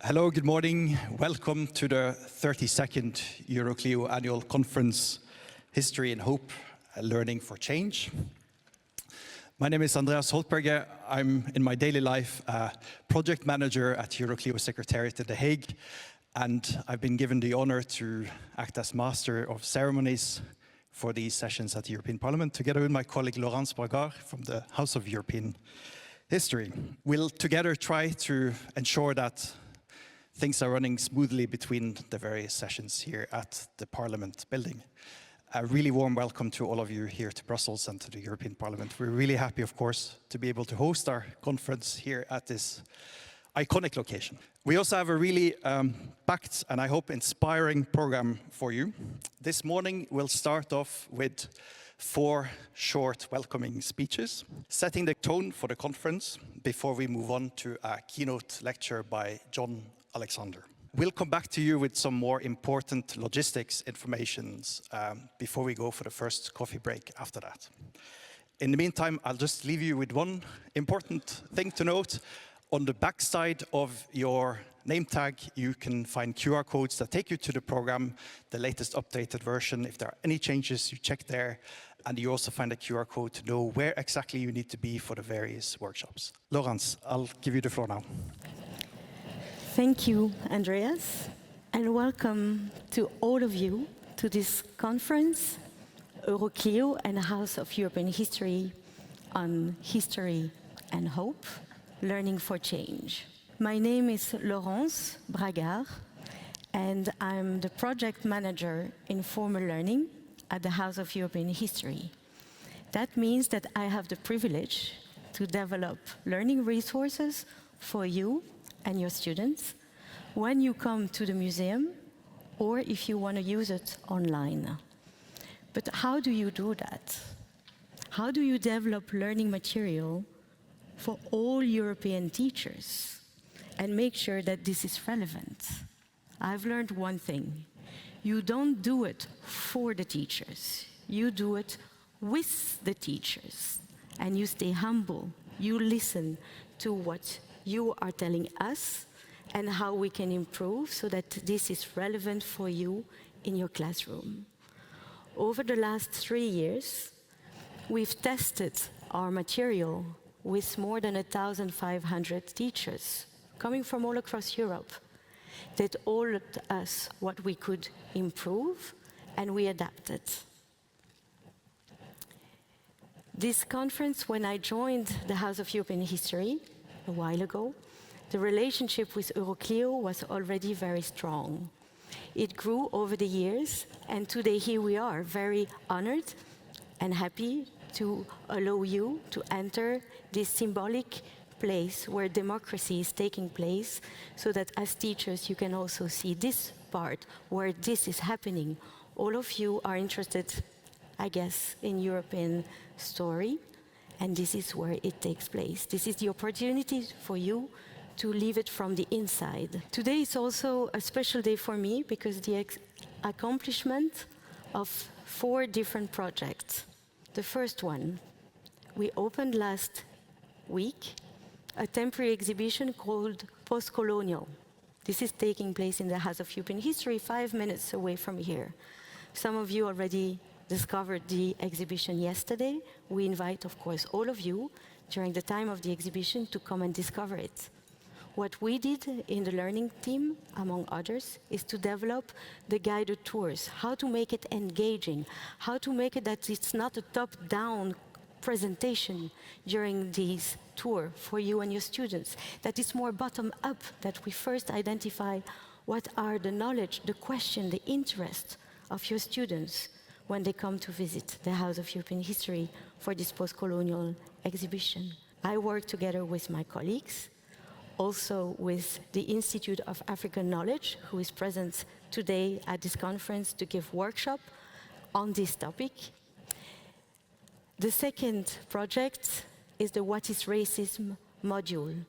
Hello, good morning. Welcome to the 32nd EuroClio Annual Conference, History and Hope, Learning for Change. My name is Andreas Holtberget. I'm, in my daily life, a project manager at EuroClio Secretariat in The Hague, and I've been given the honor to act as Master of Ceremonies for these sessions at the European Parliament, together with my colleague Laurence Bragard from the House of European History. We'll together try to ensure that things are running smoothly between the various sessions here at the Parliament building. A really warm welcome to all of you here to Brussels and to the European Parliament. We're really happy, of course, to be able to host our conference here at this iconic location. We also have a really packed and I hope inspiring program for you. This morning we'll start off with 4 short welcoming speeches, setting the tone for the conference before we move on to a keynote lecture by John Alexander. We'll come back to you with some more important logistics information before we go for the first coffee break after that. In the meantime, I'll just leave you with one important thing to note. On the back side of your name tag, you can find QR codes that take you to the program, the latest updated version. If there are any changes, you check there. And you also find a QR code to know where exactly you need to be for the various workshops. Laurence, I'll give you the floor now. Thank you, Andreas, and welcome to all of you to this conference, EuroClio and House of European History on History and Hope, Learning for Change. My name is Laurence Bragard, and I'm the project manager in formal learning at the House of European History. That means that I have the privilege to develop learning resources for you and your students when you come to the museum or if you want to use it online. But how do you do that? How do you develop learning material for all European teachers and make sure that this is relevant? I've learned one thing. You don't do it for the teachers. You do it with the teachers. And you stay humble. You listen to what you are telling us and how we can improve so that this is relevant for you in your classroom. Over the last 3 years, we've tested our material with more than 1,500 teachers coming from all across Europe. They told us what we could improve, and we adapted. This conference, when I joined the House of European History a while ago, the relationship with EuroClio was already very strong. It grew over the years, and today here we are, very honored and happy to allow you to enter this symbolic place where democracy is taking place, so that as teachers you can also see this part where this is happening. All of you are interested, I guess, in European story, and this is where it takes place. This is the opportunity for you to live it from the inside. Today is also a special day for me because the accomplishment of 4 different projects. The first one, we opened last week a temporary exhibition called Post-Colonial. This is taking place in the House of European History, 5 minutes away from here. Some of you already discovered the exhibition yesterday. We invite, of course, all of you during the time of the exhibition to come and discover it. What we did in the learning team, among others, is to develop the guided tours, how to make it engaging, how to make it that it's not a top-down presentation during this tour for you and your students, that it's more bottom-up, that we first identify what are the knowledge, the question, the interest of your students when they come to visit the House of European History for this post-colonial exhibition. I work together with my colleagues, also with the Institute of African Knowledge, who is present today at this conference to give workshop on this topic. The second project is the What is Racism module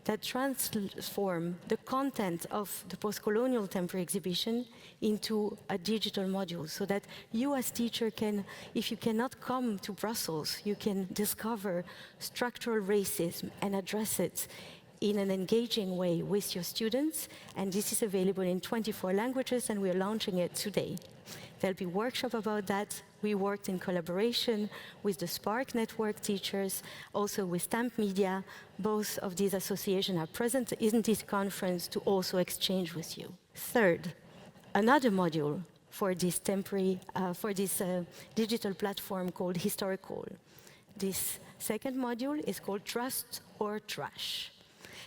that transform the content of the post-colonial temporary exhibition into a digital module, so that you as teacher can, if you cannot come to Brussels, you can discover structural racism and address it in an engaging way with your students, and this is available in 24 languages, and we're launching it today. There'll be workshops about that. We worked in collaboration with the Spark Network teachers, also with Stamp Media. Both of these associations are present in this conference to also exchange with you. Third, another module for this digital platform called Historical. This second module is called Trust or Trash.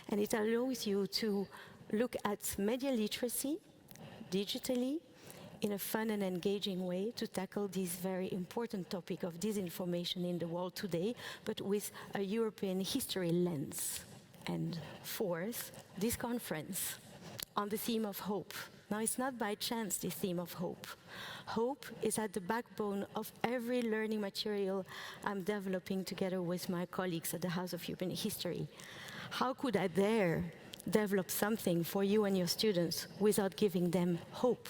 And it allows you to look at media literacy digitally in a fun and engaging way to tackle this very important topic of disinformation in the world today, but with a European history lens. And fourth, this conference on the theme of hope. Now, it's not by chance, this theme of hope. Hope is at the backbone of every learning material I'm developing together with my colleagues at the House of European History. How could I dare develop something for you and your students without giving them hope?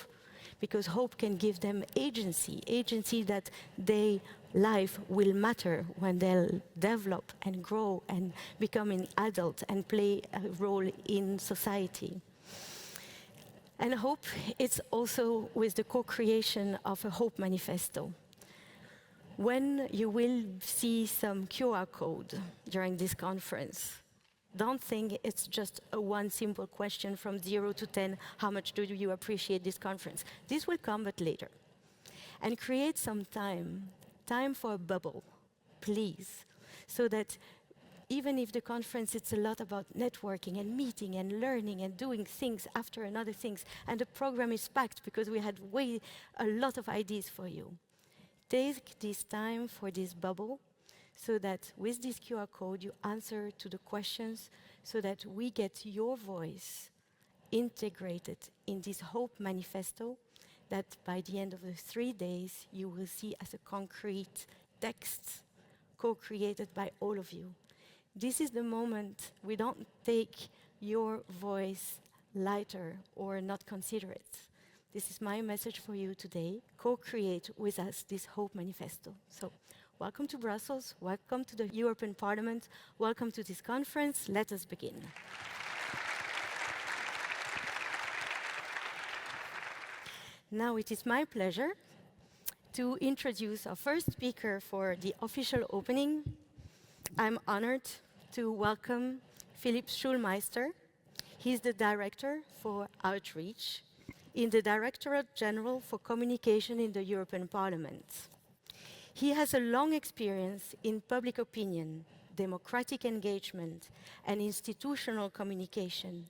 Because hope can give them agency that their life will matter when they'll develop and grow and become an adult and play a role in society. And hope, it's also with the co-creation of a hope manifesto. When you will see some QR code during this conference, don't think it's just a one simple question from 0 to 10, how much do you appreciate this conference? This will come but later. And create some time for a bubble, please, so that even if the conference, it's a lot about networking and meeting and learning and doing things after another things, and the program is packed because we had a lot of ideas for you. Take this time for this bubble so that with this QR code you answer to the questions so that we get your voice integrated in this hope manifesto that by the end of the 3 days you will see as a concrete text co-created by all of you. This is the moment we don't take your voice lighter or not consider it. This is my message for you today. Co-create with us this Hope Manifesto. So, welcome to Brussels, welcome to the European Parliament, welcome to this conference. Let us begin. Now it is my pleasure to introduce our first speaker for the official opening. I'm honored to welcome Philipp Schulmeister. He's the Director for Outreach in the Directorate General for Communication in the European Parliament. He has a long experience in public opinion, democratic engagement, and institutional communication.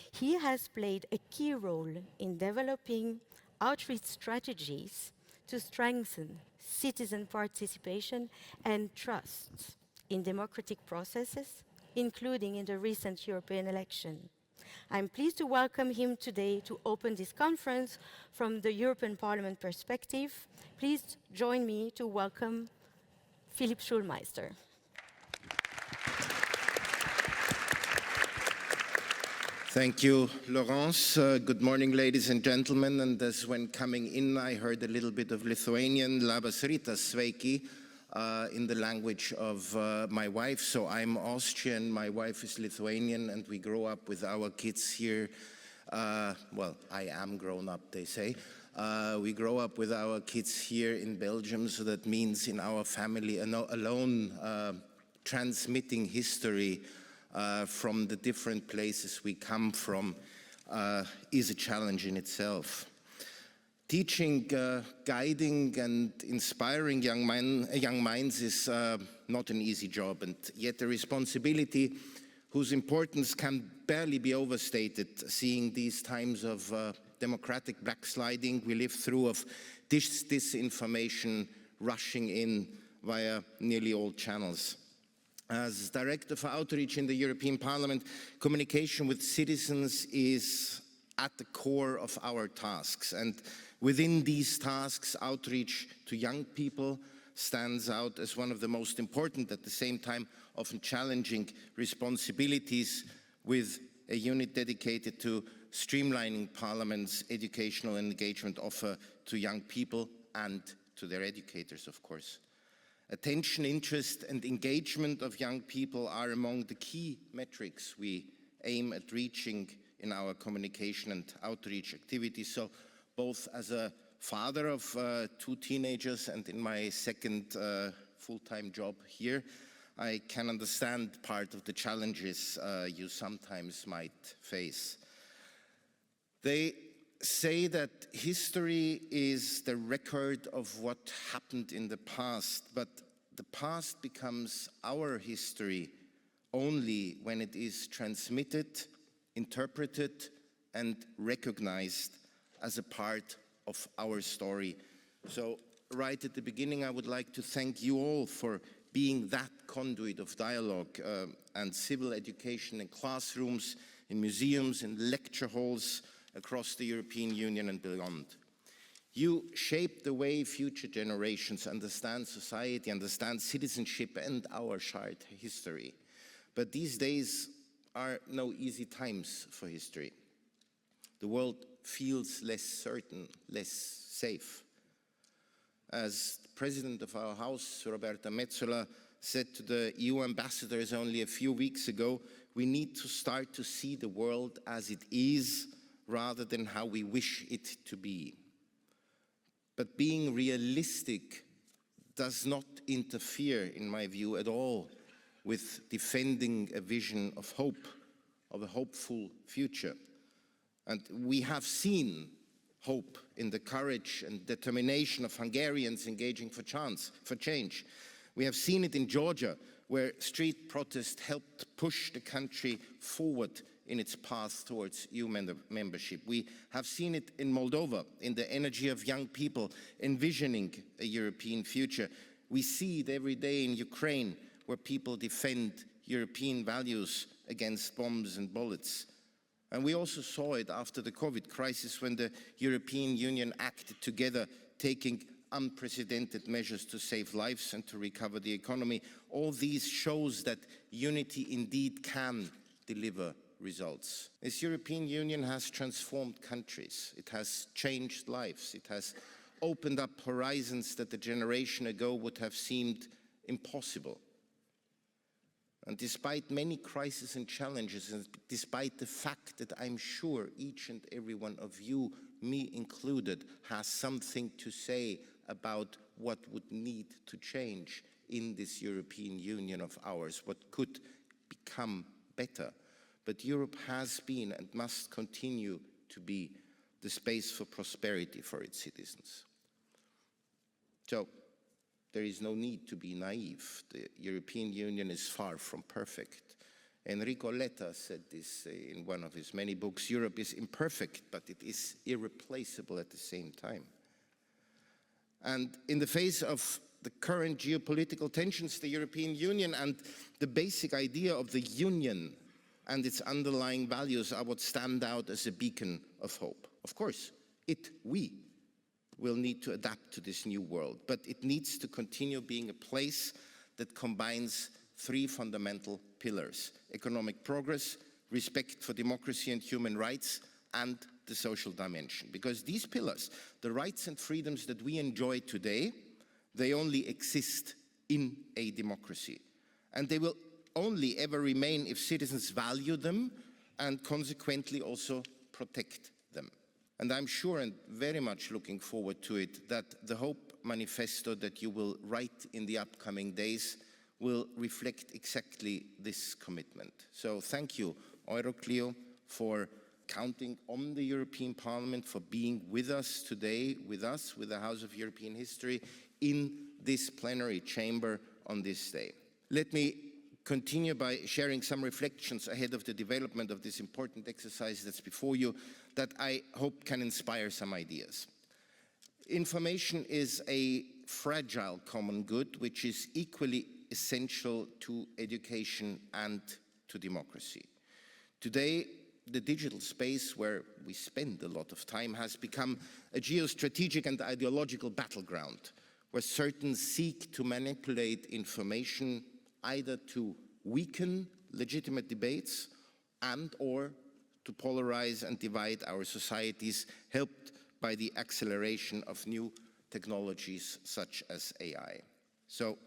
He has played a key role in developing outreach strategies to strengthen citizen participation and trust in democratic processes, including in the recent European election. I'm pleased to welcome him today to open this conference from the European Parliament perspective. Please join me to welcome Philipp Schulmeister. Thank you, Laurence. Good morning, ladies and gentlemen. And as when coming in, I heard a little bit of Lithuanian, labas rytas, sveiki, in the language of my wife. So I'm Austrian, my wife is Lithuanian, and we grow up with our kids here. Well, I am grown up, they say. We grow up with our kids here in Belgium, so that means in our family alone transmitting history from the different places we come from is a challenge in itself. Teaching, guiding and inspiring young minds is not an easy job, and yet a responsibility whose importance can barely be overstated, seeing these times of democratic backsliding we live through, of disinformation rushing in via nearly all channels. As Director for Outreach in the European Parliament, communication with citizens is at the core of our tasks. And within these tasks, outreach to young people stands out as one of the most important, at the same time often challenging responsibilities, with a unit dedicated to streamlining Parliament's educational and engagement offer to young people and to their educators, of course. Attention, interest and engagement of young people are among the key metrics we aim at reaching in our communication and outreach activities. So both as a father of 2 teenagers and in my second full-time job here, I can understand part of the challenges you sometimes might face. They say that history is the record of what happened in the past, but the past becomes our history only when it is transmitted, interpreted, and recognized as a part of our story. So right at the beginning, I would like to thank you all for being that conduit of dialogue and civil education in classrooms, in museums, in lecture halls across the European Union and beyond. You shape the way future generations understand society, understand citizenship and our shared history. But these days are no easy times for history. The world feels less certain, less safe. As the president of our house, Roberta Metsola, said to the EU ambassadors only a few weeks ago, we need to start to see the world as it is rather than how we wish it to be. But being realistic does not interfere, in my view, at all with defending a vision of hope, of a hopeful future. And we have seen hope in the courage and determination of Hungarians engaging for change. We have seen it in Georgia, where street protest helped push the country forward in its path towards EU membership. We have seen it in Moldova, in the energy of young people envisioning a European future. We see it every day in Ukraine, where people defend European values against bombs and bullets. And we also saw it after the COVID crisis, when the European Union acted together, taking unprecedented measures to save lives and to recover the economy. All these shows that unity indeed can deliver results. This European Union has transformed countries. It has changed lives. It has opened up horizons that a generation ago would have seemed impossible. And despite many crises and challenges, and despite the fact that I'm sure each and every one of you, me included, has something to say about what would need to change in this European Union of ours, what could become better. But Europe has been and must continue to be the space for prosperity for its citizens. So, there is no need to be naive. The European Union is far from perfect. Enrico Letta said this in one of his many books. Europe is imperfect, but it is irreplaceable at the same time. And in the face of the current geopolitical tensions, the European Union and the basic idea of the Union and its underlying values are what stand out as a beacon of hope. Of course, we will need to adapt to this new world, but it needs to continue being a place that combines 3 fundamental pillars: economic progress, respect for democracy and human rights, and the social dimension. Because these pillars, the rights and freedoms that we enjoy today, they only exist in a democracy. And they will only ever remain if citizens value them and consequently also protect them. And I'm sure and very much looking forward to it that the Hope Manifesto that you will write in the upcoming days will reflect exactly this commitment. So thank you, EuroClio, for counting on the European Parliament, for being with us today, with the House of European History, in this plenary chamber on this day. Let me continue by sharing some reflections ahead of the development of this important exercise that's before you that I hope can inspire some ideas. Information is a fragile common good which is equally essential to education and to democracy. Today, the digital space where we spend a lot of time has become a geostrategic and ideological battleground where certain seek to manipulate information either to weaken legitimate debates and or to polarize and divide our societies, helped by the acceleration of new technologies such as AI. So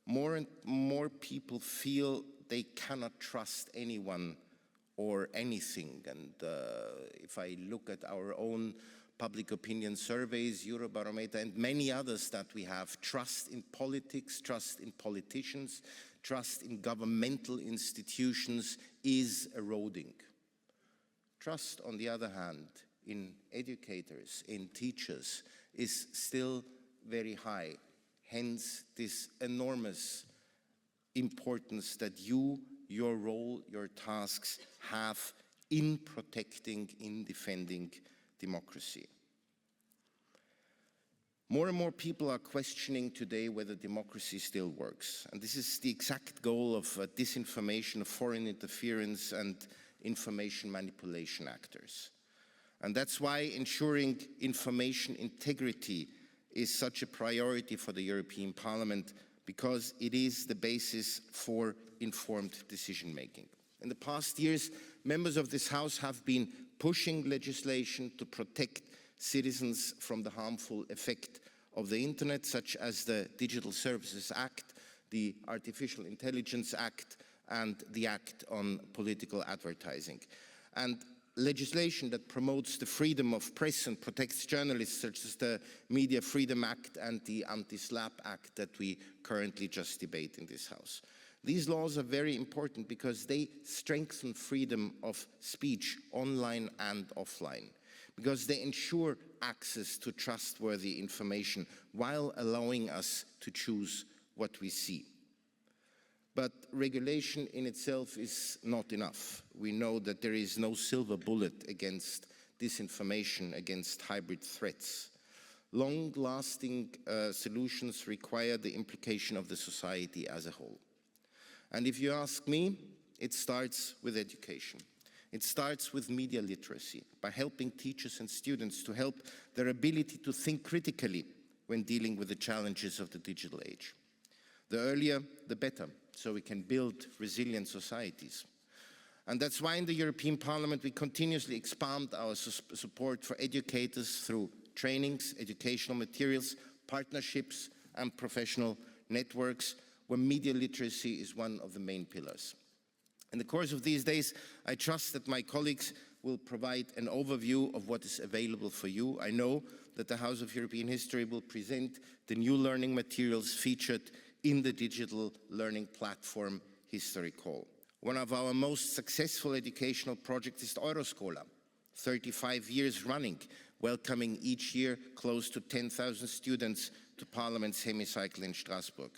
more and more people feel they cannot trust anyone or anything. And if I look at our own public opinion surveys, Eurobarometer, and many others that we have, trust in politics, trust in politicians, trust in governmental institutions is eroding. Trust, on the other hand, in educators, in teachers, is still very high. Hence, this enormous importance that you, your role, your tasks have in protecting, in defending democracy. More and more people are questioning today whether democracy still works. And this is the exact goal of disinformation, of foreign interference, and information manipulation actors. And that's why ensuring information integrity is such a priority for the European Parliament, because it is the basis for informed decision-making. In the past years, members of this House have been pushing legislation to protect citizens from the harmful effect of the Internet, such as the Digital Services Act, the Artificial Intelligence Act, and the Act on Political Advertising. And legislation that promotes the freedom of press and protects journalists, such as the Media Freedom Act and the Anti-SLAPP Act that we currently just debate in this House. These laws are very important because they strengthen freedom of speech online and offline, because they ensure access to trustworthy information while allowing us to choose what we see. But regulation in itself is not enough. We know that there is no silver bullet against disinformation, against hybrid threats. Long-lasting solutions require the implication of the society as a whole. And if you ask me, it starts with education. It starts with media literacy, by helping teachers and students to help their ability to think critically when dealing with the challenges of the digital age. The earlier, the better, so we can build resilient societies. And that's why in the European Parliament we continuously expand our support for educators through trainings, educational materials, partnerships, and professional networks, where media literacy is one of the main pillars. In the course of these days, I trust that my colleagues will provide an overview of what is available for you. I know that the House of European History will present the new learning materials featured in the digital learning platform History Call. One of our most successful educational projects is EuroScholar, 35 years running, welcoming each year close to 10,000 students to Parliament's hemicycle in Strasbourg.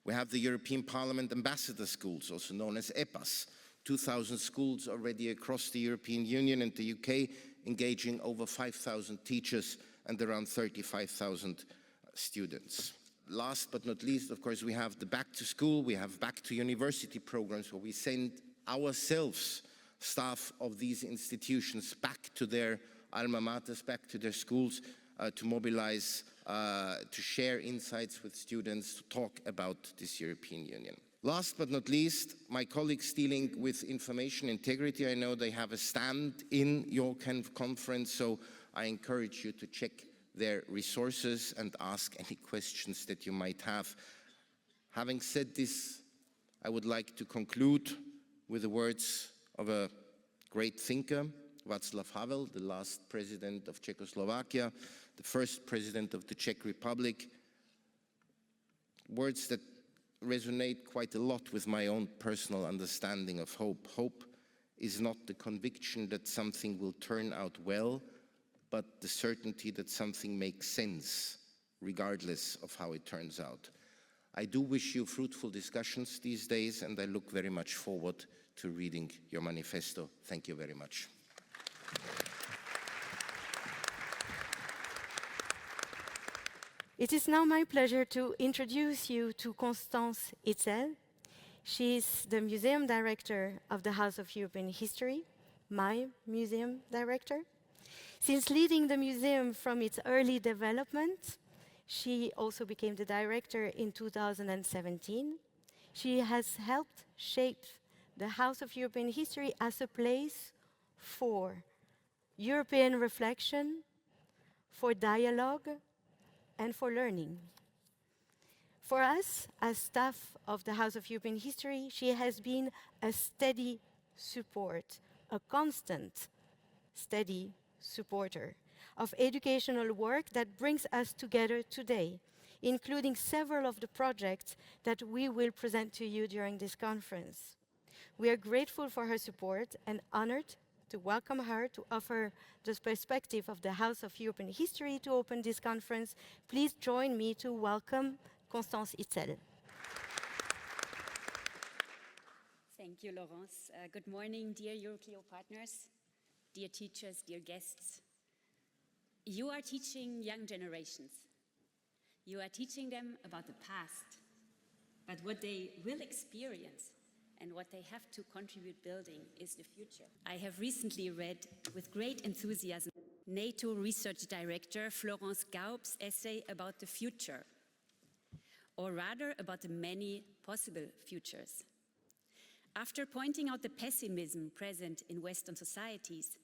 We have the European Parliament Ambassador Schools, also known as EPAs, 2,000 schools already across the European Union and the UK, engaging over 5,000 teachers and around 35,000 students. Last but not least, of course, we have the Back to School, we have Back to University programs where we send ourselves, staff of these institutions, back to their alma maters, back to their schools, to mobilize, to share insights with students, to talk about this European Union. Last but not least, my colleagues dealing with information integrity, I know they have a stand in your conference, so I encourage you to check their resources and ask any questions that you might have. Having said this, I would like to conclude with the words of a great thinker, Václav Havel, the last president of Czechoslovakia, the first president of the Czech Republic. Words that resonate quite a lot with my own personal understanding of hope. Hope is not the conviction that something will turn out well, but the certainty that something makes sense, regardless of how it turns out. I do wish you fruitful discussions these days, and I look very much forward to reading your manifesto. Thank you very much. It is now my pleasure to introduce you to Constanze Itzel. She is the Museum Director of the House of European History, my museum director. Since leading the museum from its early development, she also became the director in 2017. She has helped shape the House of European History as a place for European reflection, for dialogue, and for learning. For us, as staff of the House of European History, she has been a steady support a constant, steady supporter of educational work that brings us together today, including several of the projects that we will present to you during this conference. We are grateful for her support and honored to welcome her to offer the perspective of the House of European History to open this conference. Please join me to welcome Constanze Itzel. Thank you, Laurence. Good morning, dear EuroClio partners, dear teachers, dear guests. You are teaching young generations. You are teaching them about the past, but what they will experience and what they have to contribute building is the future. I have recently read with great enthusiasm NATO Research Director Florence Gaub's essay about the future, or rather about the many possible futures. After pointing out the pessimism present in Western societies,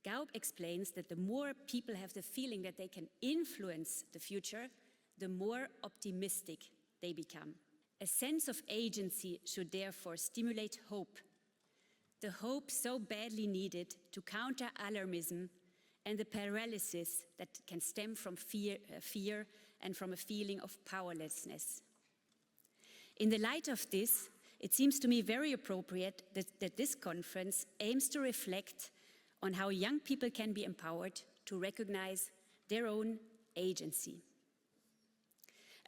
Gaub explains that the more people have the feeling that they can influence the future, the more optimistic they become. A sense of agency should therefore stimulate hope, the hope so badly needed to counter alarmism and the paralysis that can stem from fear and from a feeling of powerlessness. In the light of this, it seems to me very appropriate that this conference aims to reflect on how young people can be empowered to recognize their own agency.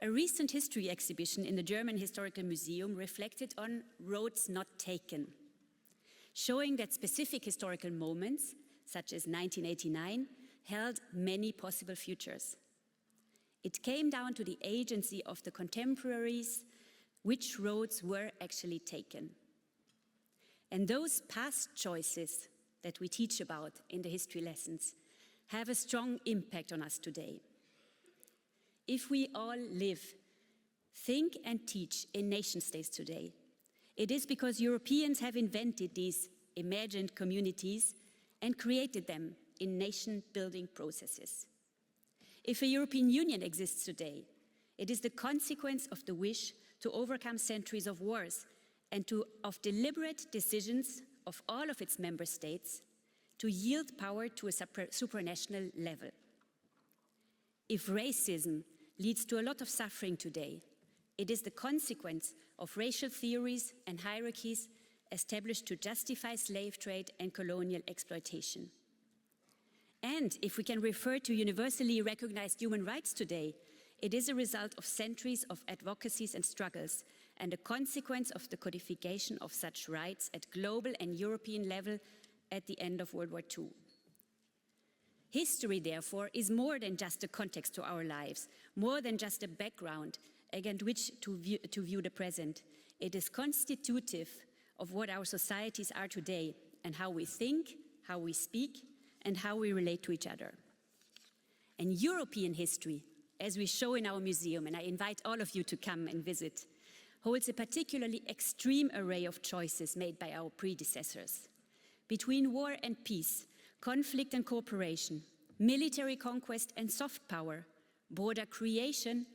A recent history exhibition in the German Historical Museum reflected on roads not taken, showing that specific historical moments, such as 1989, held many possible futures. It came down to the agency of the contemporaries, which roads were actually taken. And those past choices that we teach about in the history lessons have a strong impact on us today. If we all live, think and teach in nation states today, it is because Europeans have invented these imagined communities and created them in nation-building processes. If a European Union exists today, it is the consequence of the wish to overcome centuries of wars and of deliberate decisions of all of its member states to yield power to a supranational level. If racism leads to a lot of suffering today, it is the consequence of racial theories and hierarchies established to justify slave trade and colonial exploitation. And if we can refer to universally recognized human rights today, it is a result of centuries of advocacies and struggles and a consequence of the codification of such rights at global and European level at the end of World War II. History, therefore, is more than just a context to our lives, more than just a background against which to view the present. It is constitutive of what our societies are today and how we think, how we speak, and how we relate to each other. And European history, as we show in our museum, and I invite all of you to come and visit, holds a particularly extreme array of choices made by our predecessors. Between war and peace, conflict and cooperation, military conquest and soft power, border creation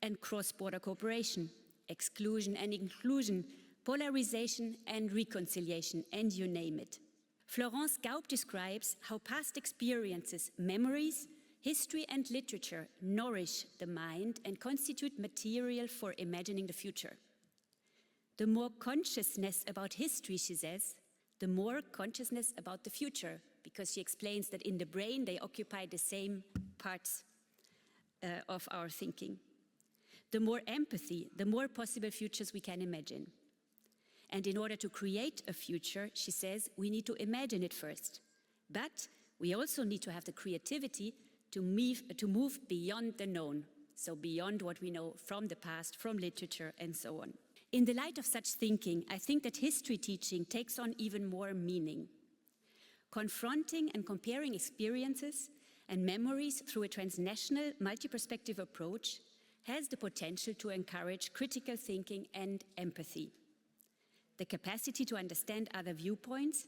and cross-border cooperation, exclusion and inclusion, polarization and reconciliation, and you name it. Florence Gaub describes how past experiences, memories, history and literature nourish the mind and constitute material for imagining the future. The more consciousness about history, she says, the more consciousness about the future, because she explains that in the brain they occupy the same parts of our thinking. The more empathy, the more possible futures we can imagine. And in order to create a future, she says, we need to imagine it first. But we also need to have the creativity to move beyond the known, so beyond what we know from the past, from literature, and so on. In the light of such thinking, I think that history teaching takes on even more meaning. Confronting and comparing experiences and memories through a transnational, multi-perspective approach has the potential to encourage critical thinking and empathy, the capacity to understand other viewpoints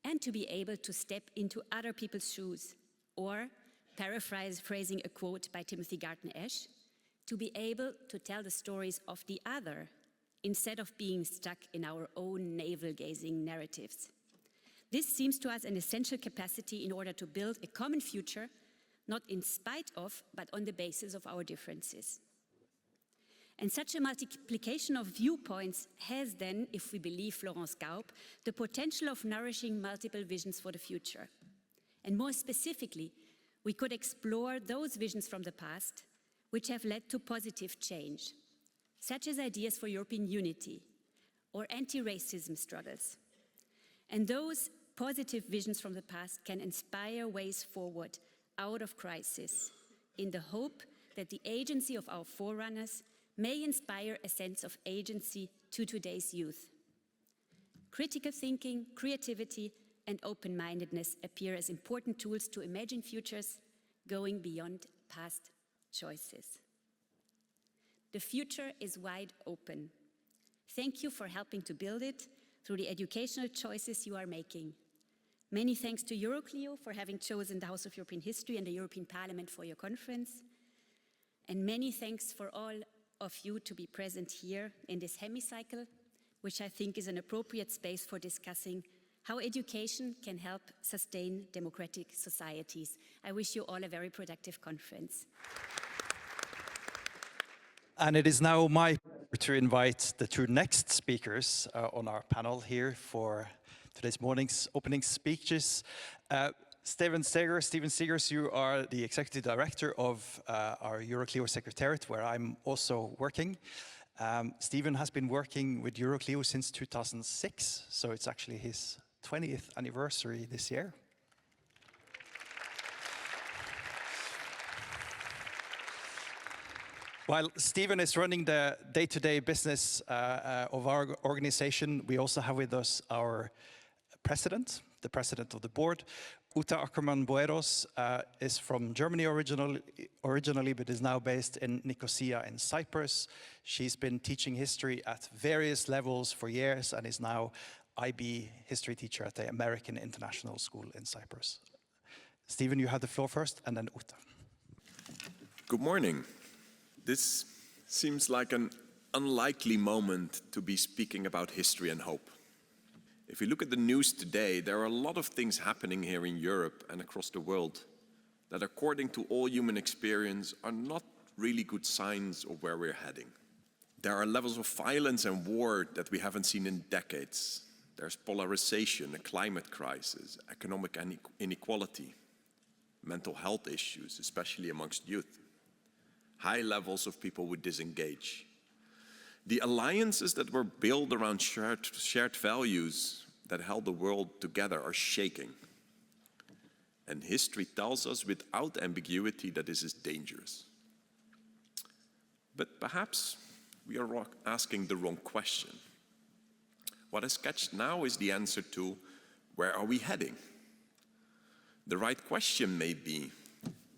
and to be able to step into other people's shoes, or, paraphrasing a quote by Timothy Garton Ash, to be able to tell the stories of the other instead of being stuck in our own navel-gazing narratives. This seems to us an essential capacity in order to build a common future, not in spite of, but on the basis of our differences. And such a multiplication of viewpoints has then, if we believe Laurence Gaub, the potential of nourishing multiple visions for the future. And more specifically, we could explore those visions from the past which have led to positive change, such as ideas for European unity or anti-racism struggles. And those positive visions from the past can inspire ways forward out of crisis, in the hope that the agency of our forerunners may inspire a sense of agency to today's youth. Critical thinking, creativity, and open-mindedness appear as important tools to imagine futures going beyond past choices. The future is wide open. Thank you for helping to build it through the educational choices you are making. Many thanks to EuroClio for having chosen the House of European History and the European Parliament for your conference. And many thanks for all of you to be present here in this hemicycle, which I think is an appropriate space for discussing how education can help sustain democratic societies. I wish you all a very productive conference. And it is now my pleasure to invite the two next speakers on our panel here for today's morning's opening speeches. Steven Stegers, you are the Executive Director of our EuroClio Secretariat, where I'm also working. Steven has been working with EuroClio since 2006, so it's actually his 20th anniversary this year. While Steven is running the day-to-day business of our organization, we also have with us our president, the president of the board. Ackermann Boeros is from Germany originally, but is now based in Nicosia in Cyprus. She's been teaching history at various levels for years and is now IB history teacher at the American International School in Cyprus. Steven, you have the floor first, and then Uta. Good morning. This seems like an unlikely moment to be speaking about history and hope. If you look at the news today, there are a lot of things happening here in Europe and across the world that, according to all human experience, are not really good signs of where we're heading. There are levels of violence and war that we haven't seen in decades. There's polarization, a climate crisis, economic inequality, mental health issues, especially amongst youth, high levels of people who disengage. The alliances that were built around shared values that held the world together are shaking. And history tells us without ambiguity that this is dangerous. But perhaps we are asking the wrong question. What is sketched now is the answer to where are we heading? The right question may be,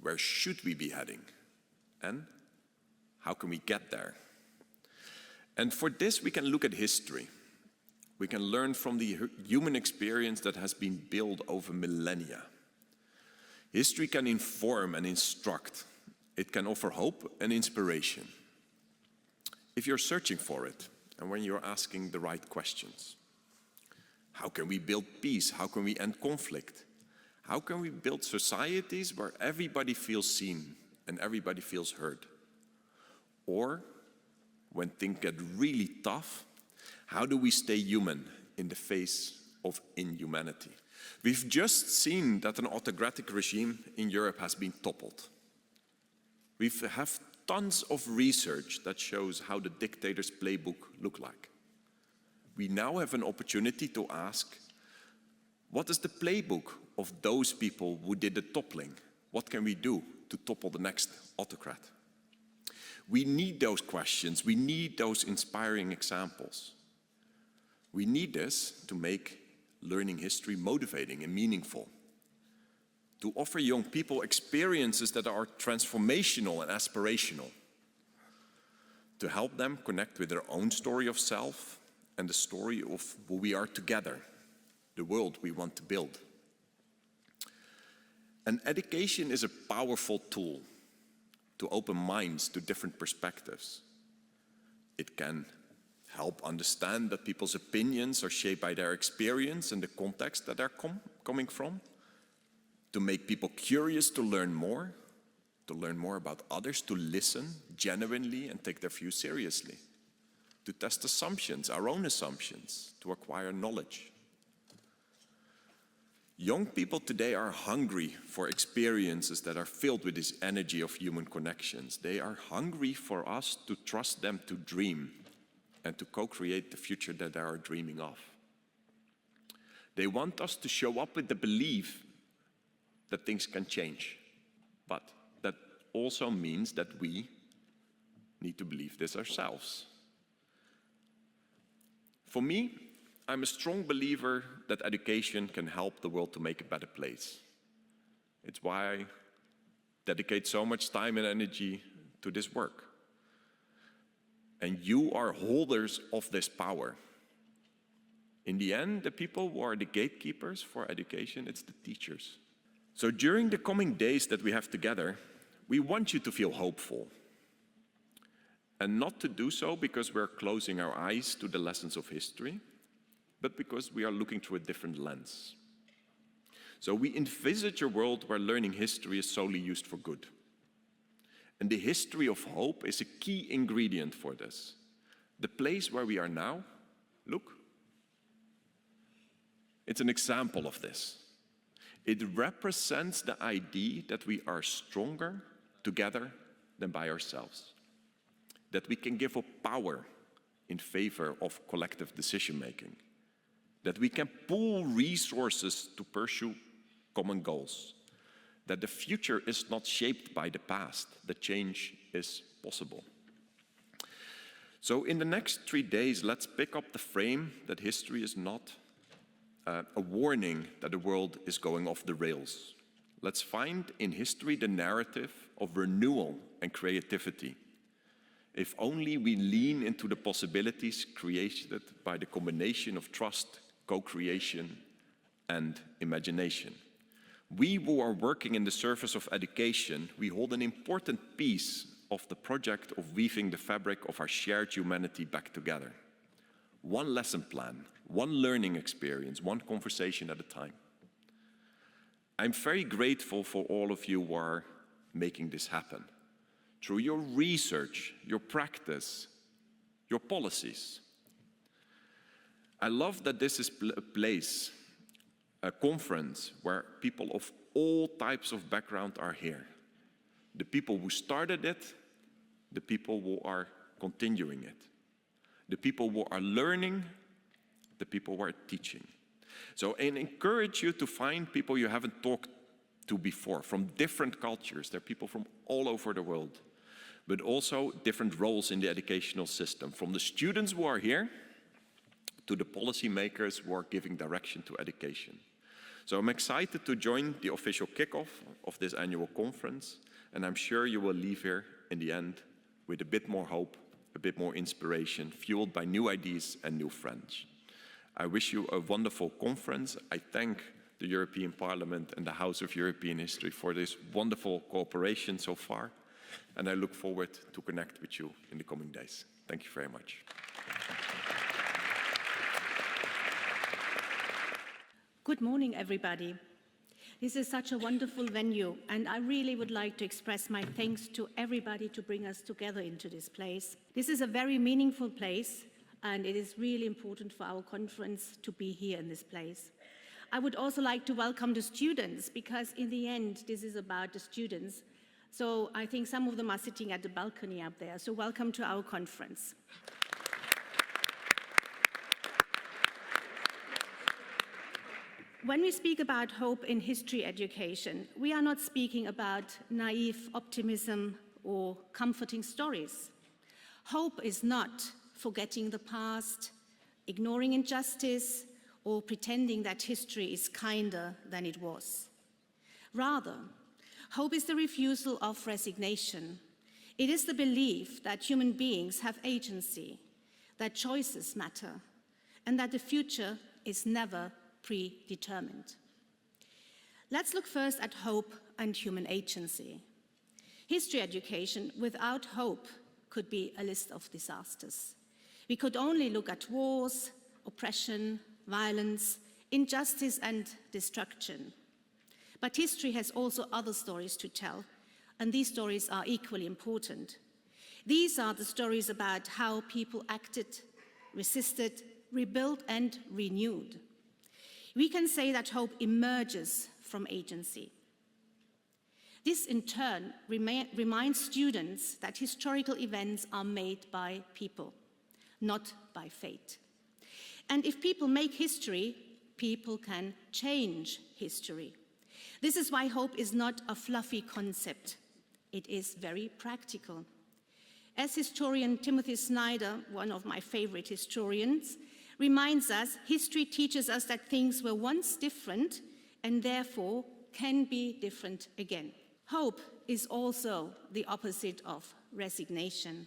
where should we be heading? And how can we get there? And for this, we can look at history. We can learn from the human experience that has been built over millennia. History can inform and instruct. It can offer hope and inspiration. If you're searching for it, and when you're asking the right questions. How can we build peace? How can we end conflict? How can we build societies where everybody feels seen and everybody feels heard? Or, when things get really tough, how do we stay human in the face of inhumanity? We've just seen that an autocratic regime in Europe has been toppled. We have tons of research that shows how the dictator's playbook looked like. We now have an opportunity to ask, what is the playbook of those people who did the toppling? What can we do to topple the next autocrat? We need those questions. We need those inspiring examples. We need this to make learning history motivating and meaningful, to offer young people experiences that are transformational and aspirational, to help them connect with their own story of self and the story of who we are together, the world we want to build. And education is a powerful tool to open minds to different perspectives. It can help understand that people's opinions are shaped by their experience and the context that they're coming from, to make people curious to learn more about others, to listen genuinely and take their views seriously, to test assumptions, our own assumptions, to acquire knowledge. Young people today are hungry for experiences that are filled with this energy of human connections. They are hungry for us to trust them to dream and to co-create the future that they are dreaming of. They want us to show up with the belief that things can change, but that also means that we need to believe this ourselves. For me, I'm a strong believer that education can help the world to make a better place. It's why I dedicate so much time and energy to this work. And you are holders of this power. In the end, the people who are the gatekeepers for education, it's the teachers. So during the coming days that we have together, we want you to feel hopeful. And not to do so because we're closing our eyes to the lessons of history, but because we are looking through a different lens. So we envisage a world where learning history is solely used for good. And the history of hope is a key ingredient for this. The place where we are now, look, it's an example of this. It represents the idea that we are stronger together than by ourselves. That we can give up power in favor of collective decision-making. That we can pool resources to pursue common goals. That the future is not shaped by the past, that change is possible. So in the next 3 days, let's pick up the frame that history is not a warning that the world is going off the rails. Let's find in history the narrative of renewal and creativity. If only we lean into the possibilities created by the combination of trust, co-creation, and imagination. We who are working in the service of education, we hold an important piece of the project of weaving the fabric of our shared humanity back together. One lesson plan, one learning experience, one conversation at a time. I'm very grateful for all of you who are making this happen. Through your research, your practice, your policies. I love that this is a place, a conference where people of all types of background are here. The people who started it, the people who are continuing it, the people who are learning, the people who are teaching. So I encourage you to find people you haven't talked to before, from different cultures. There are people from all over the world, but also different roles in the educational system, from the students who are here to the policymakers who are giving direction to education. So I'm excited to join the official kickoff of this annual conference, and I'm sure you will leave here in the end with a bit more hope, a bit more inspiration, fueled by new ideas and new friends. I wish you a wonderful conference. I thank the European Parliament and the House of European History for this wonderful cooperation so far, and I look forward to connect with you in the coming days. Thank you very much. Good morning, everybody. This is such a wonderful venue, and I really would like to express my thanks to everybody to bring us together into this place. This is a very meaningful place, and it is really important for our conference to be here in this place. I would also like to welcome the students, because in the end, this is about the students. So I think some of them are sitting at the balcony up there. So welcome to our conference. When we speak about hope in history education, we are not speaking about naive optimism or comforting stories. Hope is not forgetting the past, ignoring injustice, or pretending that history is kinder than it was. Rather, hope is the refusal of resignation. It is the belief that human beings have agency, that choices matter, and that the future is never predetermined. Let's look first at hope and human agency. History education without hope could be a list of disasters. We could only look at wars, oppression, violence, injustice and destruction. But history has also other stories to tell, and these stories are equally important. These are the stories about how people acted, resisted, rebuilt and renewed. We can say that hope emerges from agency. This in turn reminds students that historical events are made by people, not by fate. And if people make history, people can change history. This is why hope is not a fluffy concept. It is very practical. As historian Timothy Snyder, one of my favorite historians, reminds us, history teaches us that things were once different and therefore can be different again. Hope is also the opposite of resignation.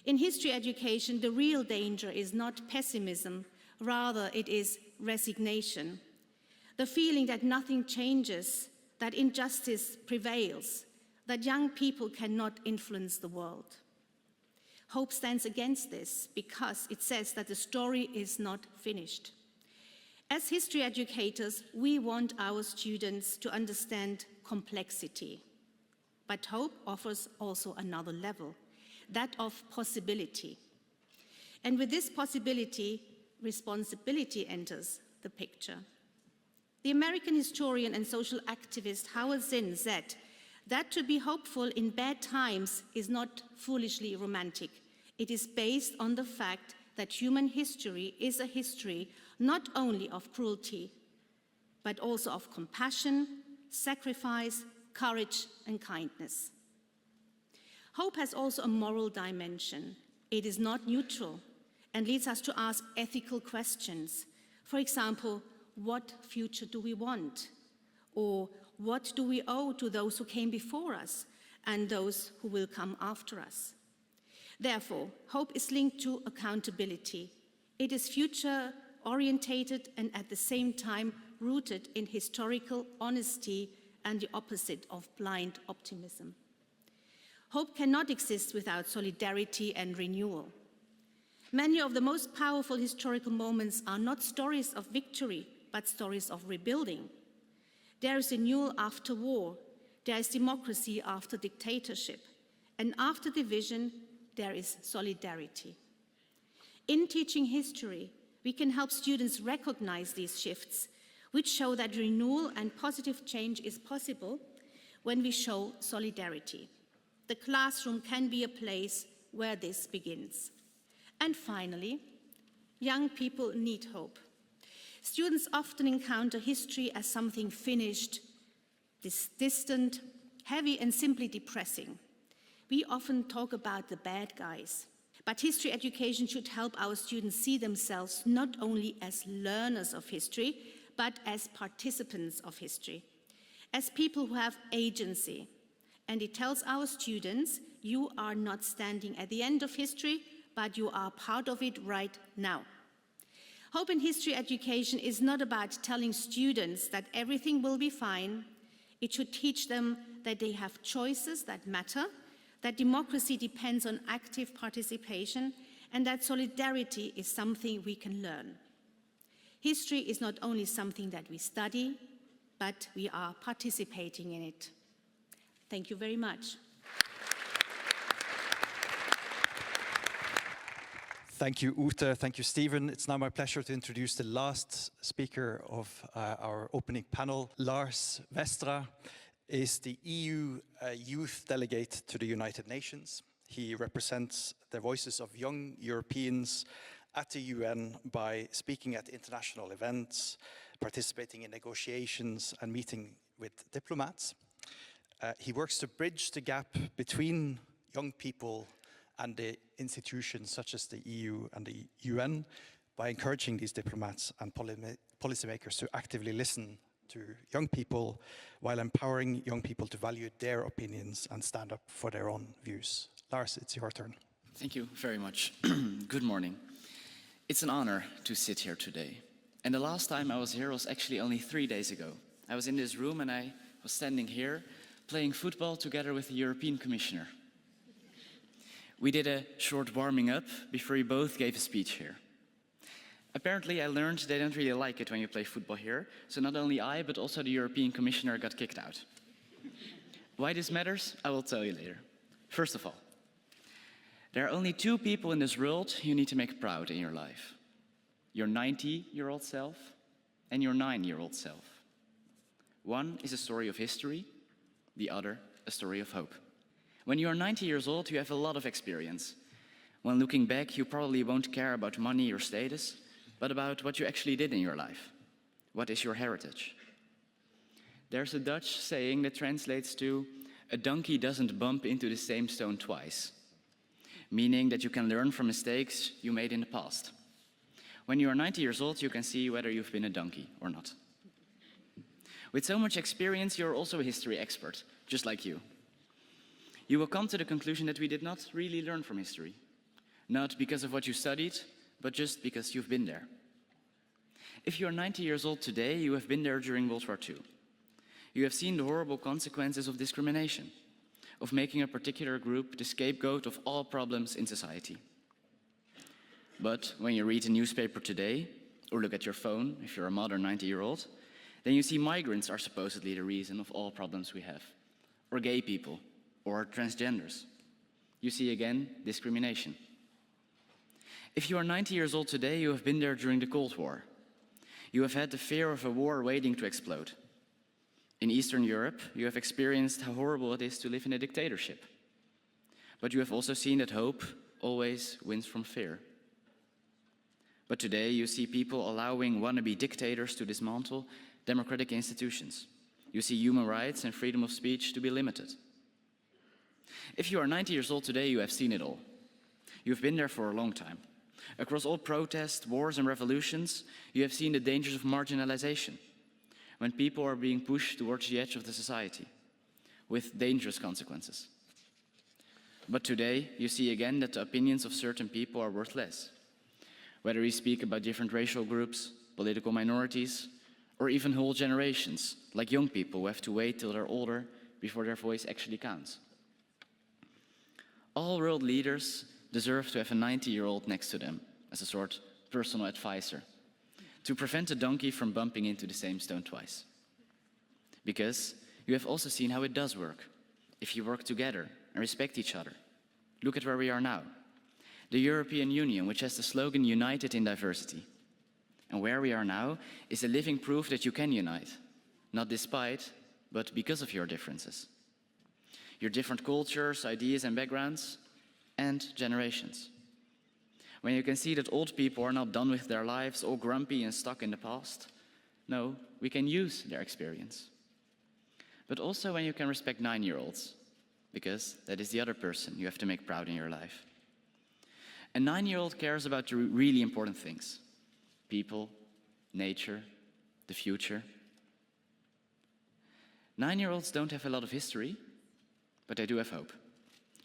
In history education, the real danger is not pessimism, rather it is resignation. The feeling that nothing changes, that injustice prevails, that young people cannot influence the world. Hope stands against this because it says that the story is not finished. As history educators, we want our students to understand complexity. But hope offers also another level, that of possibility. And with this possibility, responsibility enters the picture. The American historian and social activist Howard Zinn said that to be hopeful in bad times is not foolishly romantic. It is based on the fact that human history is a history not only of cruelty, but also of compassion, sacrifice, courage, and kindness. Hope has also a moral dimension. It is not neutral and leads us to ask ethical questions. For example, what future do we want? Or what do we owe to those who came before us and those who will come after us? Therefore, hope is linked to accountability. It is future-orientated and at the same time rooted in historical honesty and the opposite of blind optimism. Hope cannot exist without solidarity and renewal. Many of the most powerful historical moments are not stories of victory, but stories of rebuilding. There is renewal after war, there is democracy after dictatorship, and after division, there is solidarity. In teaching history, we can help students recognize these shifts, which show that renewal and positive change is possible when we show solidarity. The classroom can be a place where this begins. And finally, young people need hope. Students often encounter history as something finished, distant, heavy, and simply depressing. We often talk about the bad guys, but history education should help our students see themselves not only as learners of history, but as participants of history, as people who have agency. And it tells our students, you are not standing at the end of history, but you are part of it right now. Hope in history education is not about telling students that everything will be fine. It should teach them that they have choices that matter, that democracy depends on active participation, and that solidarity is something we can learn. History is not only something that we study, but we are participating in it. Thank you very much. Thank you, Ute. Thank you, Stephen. It's now my pleasure to introduce the last speaker of our opening panel. Lars Westra is the EU Youth Delegate to the United Nations. He represents the voices of young Europeans at the UN by speaking at international events, participating in negotiations, and meeting with diplomats. He works to bridge the gap between young people and the institutions such as the EU and the UN by encouraging these diplomats and policymakers to actively listen to young people while empowering young people to value their opinions and stand up for their own views. Lars, it's your turn. Thank you very much. Good morning. It's an honor to sit here today. And the last time I was here was actually only 3 days ago. I was in this room and I was standing here playing football together with the European Commissioner. We did a short warming up before we both gave a speech here. Apparently, I learned they don't really like it when you play football here, so not only I, but also the European Commissioner got kicked out. Why this matters, I will tell you later. First of all, there are only two people in this world you need to make proud in your life. Your 90-year-old self and your 9-year-old self. One is a story of history, the other a story of hope. When you are 90 years old, you have a lot of experience. When looking back, you probably won't care about money or status, but about what you actually did in your life. What is your heritage? There's a Dutch saying that translates to, a donkey doesn't bump into the same stone twice, meaning that you can learn from mistakes you made in the past. When you are 90 years old, you can see whether you've been a donkey or not. With so much experience, you're also a history expert, just like you. You will come to the conclusion that we did not really learn from history. Not because of what you studied, but just because you've been there. If you're 90 years old today, you have been there during World War II. You have seen the horrible consequences of discrimination, of making a particular group the scapegoat of all problems in society. But when you read a newspaper today, or look at your phone, if you're a modern 90-year-old, then you see migrants are supposedly the reason of all problems we have, or gay people, or transgenders. You see again discrimination. If you are 90 years old today, you have been there during the Cold War. You have had the fear of a war waiting to explode. In Eastern Europe, you have experienced how horrible it is to live in a dictatorship. But you have also seen that hope always wins from fear. But today, you see people allowing wannabe dictators to dismantle democratic institutions. You see human rights and freedom of speech to be limited. If you are 90 years old today, you have seen it all. You've been there for a long time. Across all protests, wars, and revolutions, you have seen the dangers of marginalization, when people are being pushed towards the edge of the society, with dangerous consequences. But today, you see again that the opinions of certain people are worth less. Whether we speak about different racial groups, political minorities, or even whole generations, like young people who have to wait till they're older before their voice actually counts. All world leaders deserve to have a 90-year-old next to them as a sort of personal advisor, to prevent a donkey from bumping into the same stone twice. Because you have also seen how it does work, if you work together and respect each other. Look at where we are now. The European Union, which has the slogan United in Diversity. And where we are now is a living proof that you can unite, not despite, but because of your differences. Your different cultures, ideas and backgrounds, and generations. When you can see that old people are not done with their lives, all grumpy and stuck in the past, no, we can use their experience. But also when you can respect 9-year-olds, because that is the other person you have to make proud in your life. A 9-year-old cares about the really important things: people, nature, the future. 9-year-olds don't have a lot of history, but they do have hope.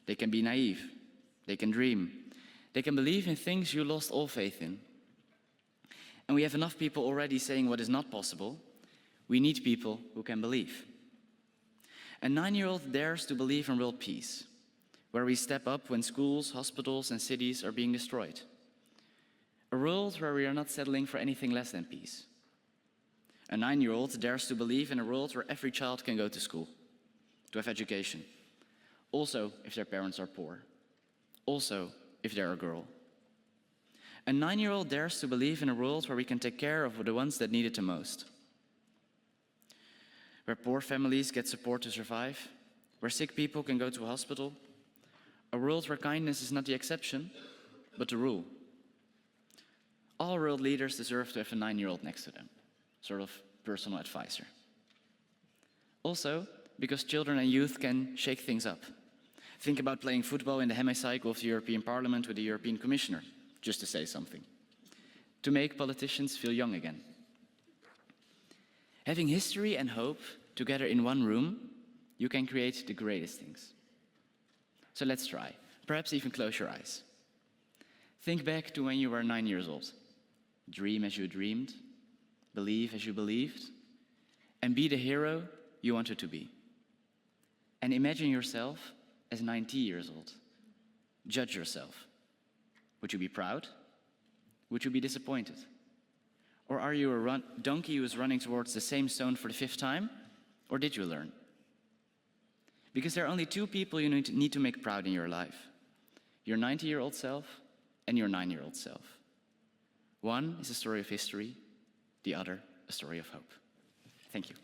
They can be naive. They can dream. They can believe in things you lost all faith in. And we have enough people already saying what is not possible. We need people who can believe. A 9-year-old dares to believe in world peace, where we step up when schools, hospitals, and cities are being destroyed. A world where we are not settling for anything less than peace. A 9-year-old dares to believe in a world where every child can go to school, to have education. Also, if their parents are poor. Also, if they're a girl. A 9-year-old dares to believe in a world where we can take care of the ones that need it the most. Where poor families get support to survive. Where sick people can go to a hospital. A world where kindness is not the exception, but the rule. All world leaders deserve to have a 9-year-old next to them, sort of personal advisor. Also, because children and youth can shake things up. Think about playing football in the hemicycle of the European Parliament with the European Commissioner, just to say something. To make politicians feel young again. Having history and hope together in one room, you can create the greatest things. So let's try. Perhaps even close your eyes. Think back to when you were 9 years old. Dream as you dreamed, believe as you believed, and be the hero you wanted to be. And imagine yourself as 90 years old, Judge yourself. Would you be proud? Would you be disappointed? Or are you a donkey who is running towards the same stone for the 5th time? Or did you learn? Because there are only 2 people you need to make proud in your life. Your 90-year-old self and your 9-year-old self. One is a story of history, the other a story of hope. Thank you.